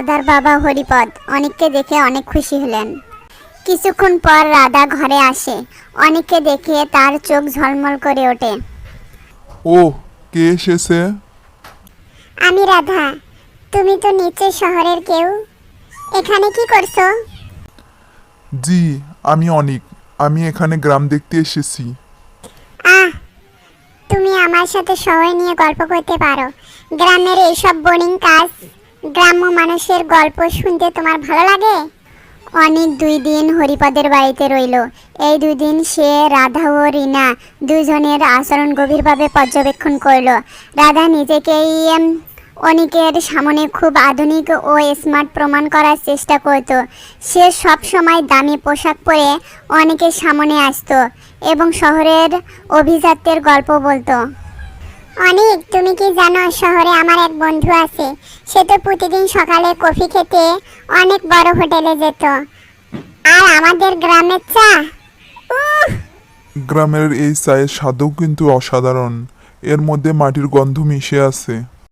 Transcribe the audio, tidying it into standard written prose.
রাধার বাবা হরিপদ অনিককে দেখে অনেক খুশি হলেন। কিছুক্ষণ পর রাধা ঘরে আসে। অনিককে দেখে তার চোখ ঝলমল করে ওঠে। ও, কে এসেছে? আমি রাধা। তুমি তো নিচের শহরের কেউ, এখানে কি করছো? জি, আমি অনিক। আমি এখানে গ্রাম দেখতে এসেছি। আহ, তুমি আমার সাথে শহর নিয়ে গল্প করতে পারো। গ্রামের এইসব বোরিং কাজ, গ্রাম্য মানুষের গল্প শুনতে তোমার ভালো লাগে? অনেক 2 দিন হরিপদের বাড়িতে রইল। এই 2 দিন সে রাধা ও রিনা দুজনের আচরণ গভীরভাবে পর্যবেক্ষণ করল। রাধা নিজেকেই অনিকের সামনে খুব আধুনিক ও স্মার্ট প্রমাণ করার চেষ্টা করত। সে সব সময় দামি পোশাক পরে অনিকের সামনে আসতো এবং শহরের অভিজাত্যের গল্প বলতো। অনিক, তুমি কি জানো শহরে আমার এক বন্ধু আছে। সে তো প্রতিদিন সকালে কফি খেতে অনেক বড় হোটেলে যেত। আর আমাদের গ্রামের চা, উহ, গ্রামের এই চায়ের স্বাদও কিন্তু অসাধারণ। এর মধ্যে মাটির গন্ধ মিশে আছে।